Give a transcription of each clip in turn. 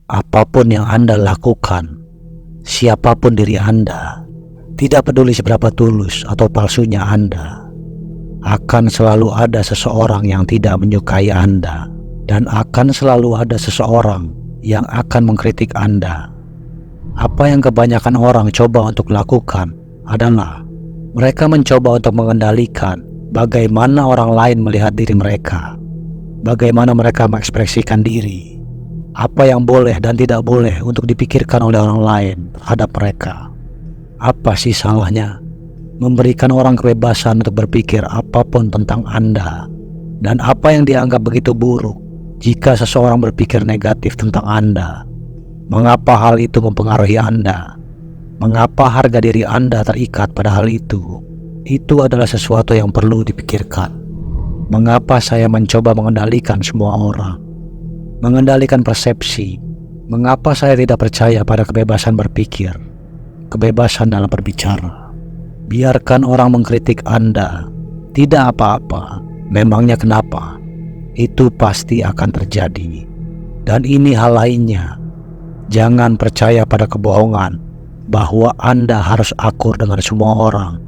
Apapun yang Anda lakukan, siapapun diri Anda, tidak peduli seberapa tulus atau palsunya Anda, akan selalu ada seseorang yang tidak menyukai Anda, dan akan selalu ada seseorang yang akan mengkritik Anda. Apa yang kebanyakan orang coba untuk lakukan adalah mereka mencoba untuk mengendalikan bagaimana orang lain melihat diri mereka, bagaimana mereka mengekspresikan diri, apa yang boleh dan tidak boleh untuk dipikirkan oleh orang lain terhadap mereka. Apa sih salahnya memberikan orang kebebasan untuk berpikir apapun tentang Anda? Dan apa yang dianggap begitu buruk jika seseorang berpikir negatif tentang Anda? Mengapa hal itu mempengaruhi Anda? Mengapa harga diri Anda terikat pada hal itu? Itu adalah sesuatu yang perlu dipikirkan. Mengapa saya mencoba mengendalikan semua orang? Mengendalikan persepsi. Mengapa saya tidak percaya pada kebebasan berpikir, kebebasan dalam berbicara? Biarkan orang mengkritik Anda. Tidak apa-apa. Memangnya kenapa? Itu pasti akan terjadi. Dan ini hal lainnya. Jangan percaya pada kebohongan bahwa Anda harus akur dengan semua orang.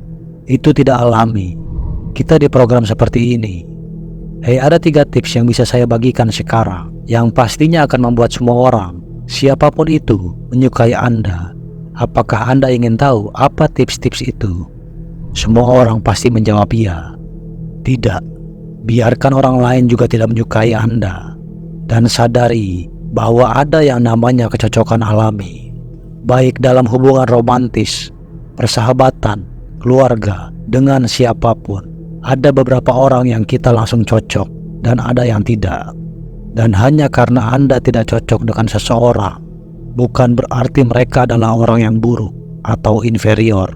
Itu tidak alami. Kita di program seperti ini. Ada 3 tips yang bisa saya bagikan sekarang, yang pastinya akan membuat semua orang, siapapun itu, menyukai Anda. Apakah Anda ingin tahu apa tips-tips itu? Semua orang pasti menjawab iya. Tidak. Biarkan orang lain juga tidak menyukai Anda. Dan sadari bahwa ada yang namanya kecocokan alami. Baik dalam hubungan romantis, persahabatan, keluarga, dengan siapapun. Ada beberapa orang yang kita langsung cocok dan ada yang tidak. Dan hanya karena Anda tidak cocok dengan seseorang, bukan berarti mereka adalah orang yang buruk atau inferior.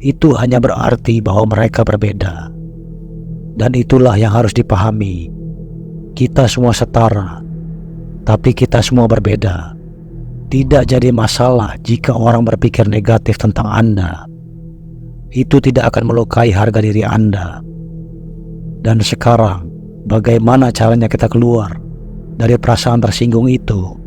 Itu hanya berarti bahwa mereka berbeda. Dan itulah yang harus dipahami. Kita semua setara, tapi kita semua berbeda. Tidak jadi masalah jika orang berpikir negatif tentang Anda. Itu tidak akan melukai harga diri Anda. Dan sekarang, bagaimana caranya kita keluar dari perasaan tersinggung itu?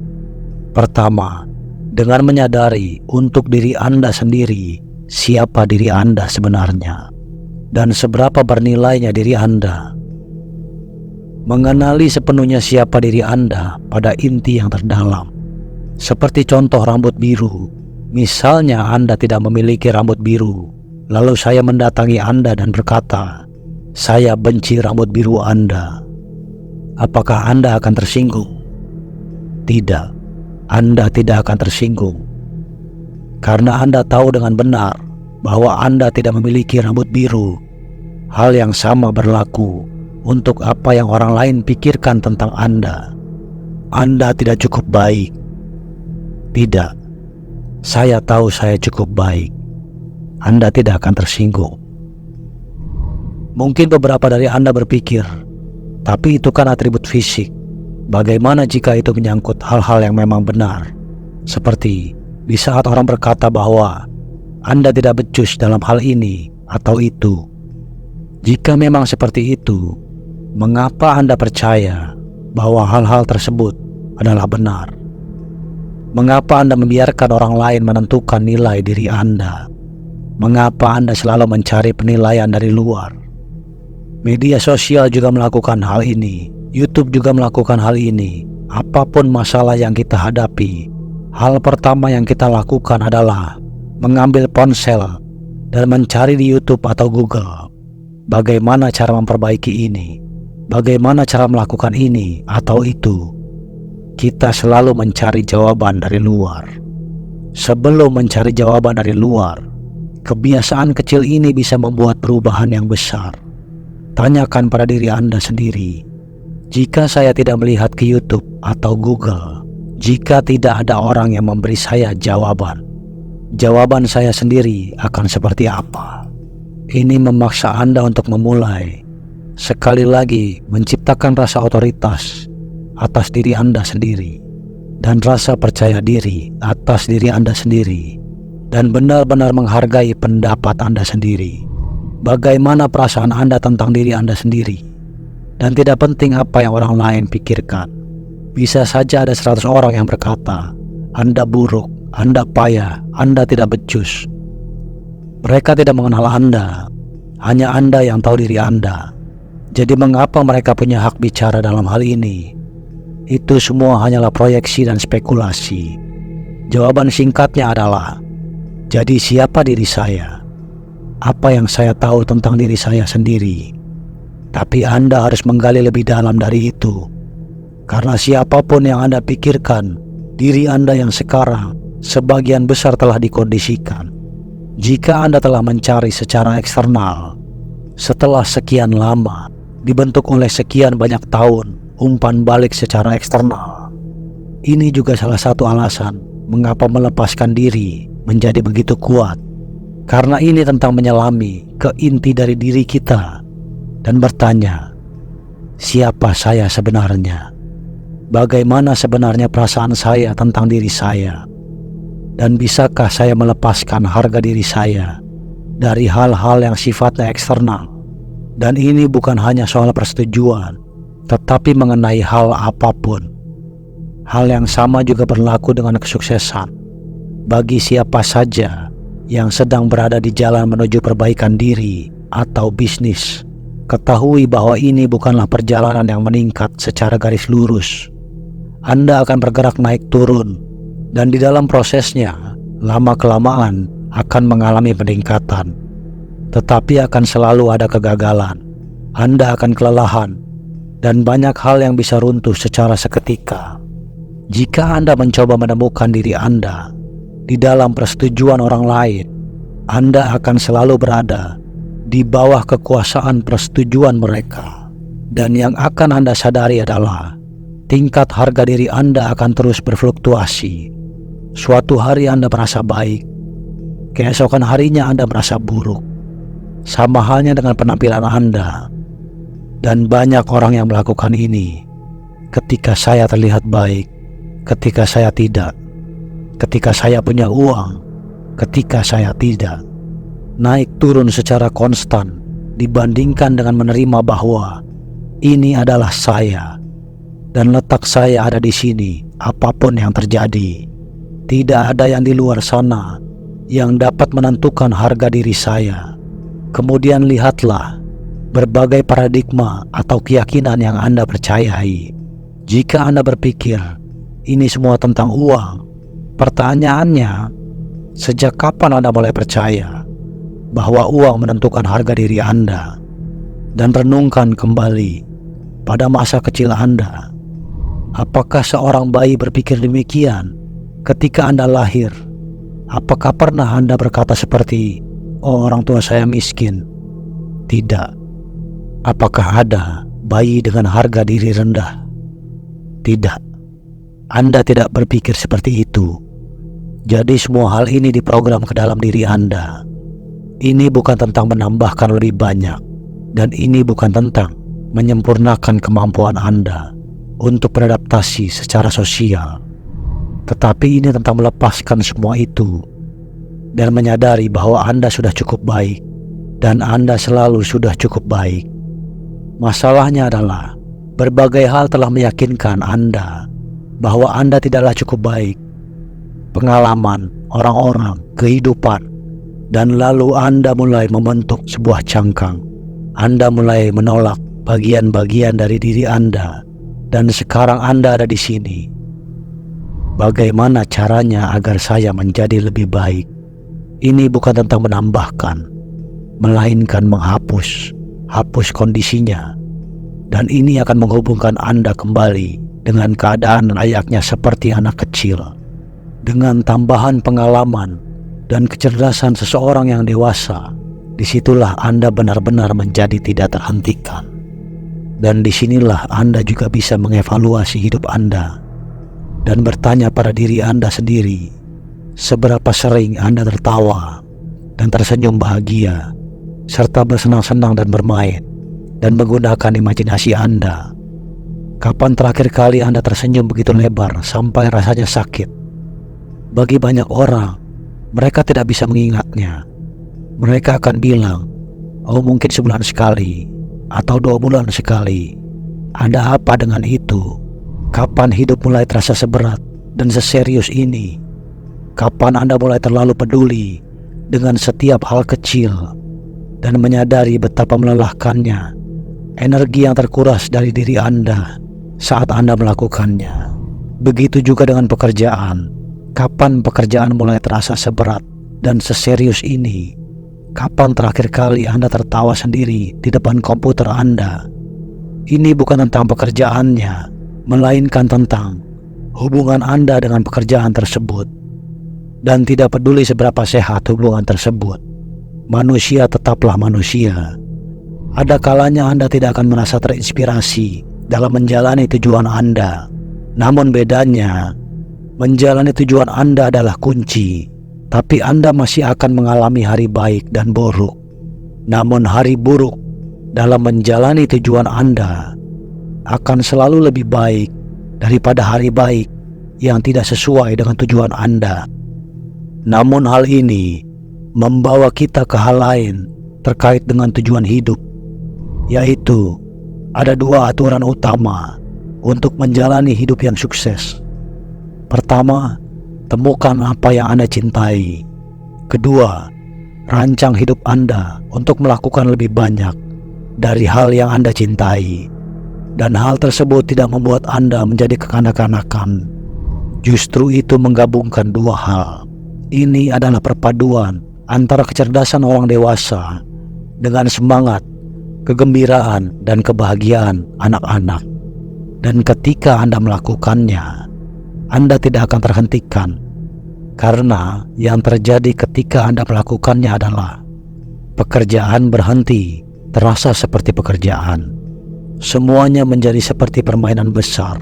Pertama, dengan menyadari untuk diri Anda sendiri siapa diri Anda sebenarnya dan seberapa bernilainya diri Anda. Mengenali sepenuhnya siapa diri Anda pada inti yang terdalam. Seperti contoh rambut biru. Misalnya Anda tidak memiliki rambut biru, lalu saya mendatangi Anda dan berkata, "Saya benci rambut biru Anda." Apakah Anda akan tersinggung? Tidak, Anda tidak akan tersinggung. Karena Anda tahu dengan benar bahwa Anda tidak memiliki rambut biru. Hal yang sama berlaku untuk apa yang orang lain pikirkan tentang Anda. Anda tidak cukup baik. Tidak, saya tahu saya cukup baik. Anda tidak akan tersinggung. Mungkin beberapa dari Anda berpikir, tapi itu kan atribut fisik. Bagaimana jika itu menyangkut hal-hal yang memang benar? Seperti di saat orang berkata bahwa Anda tidak becus dalam hal ini atau itu. Jika memang seperti itu, mengapa Anda percaya bahwa hal-hal tersebut adalah benar? Mengapa Anda membiarkan orang lain menentukan nilai diri Anda? Mengapa Anda selalu mencari penilaian dari luar? Media sosial juga melakukan hal ini. YouTube juga melakukan hal ini. Apapun masalah yang kita hadapi, hal pertama yang kita lakukan adalah mengambil ponsel dan mencari di YouTube atau Google bagaimana cara memperbaiki ini, bagaimana cara melakukan ini atau itu. Kita selalu mencari jawaban dari luar. Sebelum mencari jawaban dari luar, kebiasaan kecil ini bisa membuat perubahan yang besar. Tanyakan pada diri Anda sendiri, jika saya tidak melihat ke YouTube atau Google, jika tidak ada orang yang memberi saya jawaban, jawaban saya sendiri akan seperti apa? Ini memaksa Anda untuk memulai. Sekali lagi, menciptakan rasa otoritas atas diri Anda sendiri dan rasa percaya diri atas diri Anda sendiri, dan benar-benar menghargai pendapat Anda sendiri. Bagaimana perasaan Anda tentang diri Anda sendiri, dan tidak penting apa yang orang lain pikirkan. Bisa saja ada 100 orang yang berkata, Anda buruk, Anda payah, Anda tidak becus. Mereka tidak mengenal Anda, hanya Anda yang tahu diri Anda. Jadi mengapa mereka punya hak bicara dalam hal ini? Itu semua hanyalah proyeksi dan spekulasi. Jawaban singkatnya adalah, jadi siapa diri saya? Apa yang saya tahu tentang diri saya sendiri? Tapi Anda harus menggali lebih dalam dari itu. Karena siapapun yang Anda pikirkan, diri Anda yang sekarang sebagian besar telah dikondisikan. Jika Anda telah mencari secara eksternal, setelah sekian lama, dibentuk oleh sekian banyak tahun, umpan balik secara eksternal. Ini juga salah satu alasan mengapa melepaskan diri menjadi begitu kuat. Karena ini tentang menyelami ke inti dari diri kita dan bertanya, siapa saya sebenarnya? Bagaimana sebenarnya perasaan saya tentang diri saya? Dan bisakah saya melepaskan harga diri saya dari hal-hal yang sifatnya eksternal? Dan ini bukan hanya soal persetujuan, tetapi mengenai hal apapun. Hal yang sama juga berlaku dengan kesuksesan. Bagi siapa saja yang sedang berada di jalan menuju perbaikan diri atau bisnis, ketahui bahwa ini bukanlah perjalanan yang meningkat secara garis lurus. Anda akan bergerak naik turun, dan di dalam prosesnya, lama-kelamaan akan mengalami peningkatan. Tetapi akan selalu ada kegagalan. Anda akan kelelahan, dan banyak hal yang bisa runtuh secara seketika. Jika Anda mencoba menemukan diri Anda di dalam persetujuan orang lain, Anda akan selalu berada di bawah kekuasaan persetujuan mereka. Dan yang akan Anda sadari adalah tingkat harga diri Anda akan terus berfluktuasi. Suatu hari Anda merasa baik, keesokan harinya Anda merasa buruk. Sama halnya dengan penampilan Anda. Dan banyak orang yang melakukan ini. Ketika saya terlihat baik, ketika saya tidak. Ketika saya punya uang, ketika saya tidak. Naik turun secara konstan dibandingkan dengan menerima bahwa ini adalah saya. Dan letak saya ada di sini, apapun yang terjadi. Tidak ada yang di luar sana yang dapat menentukan harga diri saya. Kemudian lihatlah berbagai paradigma atau keyakinan yang Anda percayai. Jika Anda berpikir ini semua tentang uang, pertanyaannya, sejak kapan Anda mulai percaya bahwa uang menentukan harga diri Anda? Dan renungkan kembali pada masa kecil Anda. Apakah seorang bayi berpikir demikian ketika Anda lahir? Apakah pernah Anda berkata seperti, oh orang tua saya miskin? Tidak. Apakah ada bayi dengan harga diri rendah? Tidak. Anda tidak berpikir seperti itu. Jadi semua hal ini diprogram ke dalam diri Anda. Ini bukan tentang menambahkan lebih banyak. Dan ini bukan tentang menyempurnakan kemampuan Anda untuk beradaptasi secara sosial. Tetapi ini tentang melepaskan semua itu dan menyadari bahwa Anda sudah cukup baik dan Anda selalu sudah cukup baik. Masalahnya adalah berbagai hal telah meyakinkan Anda bahwa Anda tidaklah cukup baik. Pengalaman, orang-orang, kehidupan, dan lalu Anda mulai membentuk sebuah cangkang. Anda mulai menolak bagian-bagian dari diri Anda. Dan sekarang Anda ada di sini. Bagaimana caranya agar saya menjadi lebih baik? Ini bukan tentang menambahkan, melainkan menghapus, hapus kondisinya. Dan ini akan menghubungkan Anda kembali dengan keadaan layaknya seperti anak kecil. Dengan tambahan pengalaman dan kecerdasan seseorang yang dewasa, disitulah Anda benar-benar menjadi tidak terhentikan. Dan disinilah Anda juga bisa mengevaluasi hidup Anda dan bertanya pada diri Anda sendiri, seberapa sering Anda tertawa dan tersenyum bahagia, serta bersenang-senang dan bermain, dan menggunakan imajinasi Anda. Kapan terakhir kali Anda tersenyum begitu lebar sampai rasanya sakit? Bagi banyak orang, mereka tidak bisa mengingatnya. Mereka akan bilang, oh mungkin sebulan sekali, atau 2 bulan sekali. Ada apa dengan itu? Kapan hidup mulai terasa seberat dan seserius ini? Kapan Anda mulai terlalu peduli dengan setiap hal kecil dan menyadari betapa melelahkannya energi yang terkuras dari diri Anda saat Anda melakukannya? Begitu juga dengan pekerjaan. Kapan pekerjaan mulai terasa seberat dan seserius ini? Kapan terakhir kali Anda tertawa sendiri di depan komputer Anda? Ini bukan tentang pekerjaannya, melainkan tentang hubungan Anda dengan pekerjaan tersebut. Dan tidak peduli seberapa sehat hubungan tersebut, manusia tetaplah manusia. Ada kalanya Anda tidak akan merasa terinspirasi dalam menjalani tujuan Anda. Namun bedanya, menjalani tujuan Anda adalah kunci. Tapi Anda masih akan mengalami hari baik dan buruk. Namun hari buruk dalam menjalani tujuan Anda akan selalu lebih baik daripada hari baik yang tidak sesuai dengan tujuan Anda. Namun hal ini membawa kita ke hal lain terkait dengan tujuan hidup, yaitu ada dua aturan utama untuk menjalani hidup yang sukses. Pertama, temukan apa yang Anda cintai. Kedua, rancang hidup Anda untuk melakukan lebih banyak dari hal yang Anda cintai. Dan hal tersebut tidak membuat Anda menjadi kekanak-kanakan. Justru itu menggabungkan dua hal. Ini adalah perpaduan antara kecerdasan orang dewasa dengan semangat, kegembiraan, dan kebahagiaan anak-anak. Dan ketika Anda melakukannya, Anda tidak akan terhentikan. Karena yang terjadi ketika Anda melakukannya adalah pekerjaan berhenti terasa seperti pekerjaan. Semuanya menjadi seperti permainan besar.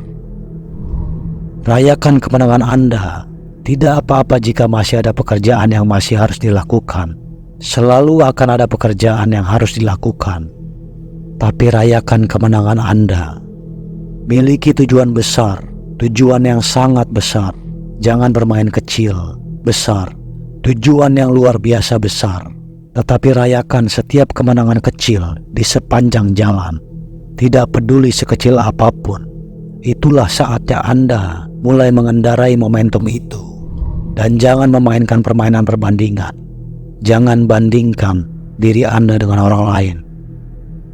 Rayakan kemenangan Anda. Tidak apa-apa jika masih ada pekerjaan yang masih harus dilakukan. Selalu akan ada pekerjaan yang harus dilakukan. Tapi rayakan kemenangan Anda. Miliki tujuan besar, tujuan yang sangat besar. Jangan bermain kecil, besar. Tujuan yang luar biasa besar. Tetapi rayakan setiap kemenangan kecil di sepanjang jalan. Tidak peduli sekecil apapun. Itulah saatnya Anda mulai mengendarai momentum itu. Dan jangan memainkan permainan perbandingan. Jangan bandingkan diri Anda dengan orang lain.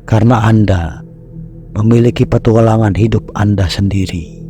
Karena Anda memiliki petualangan hidup Anda sendiri.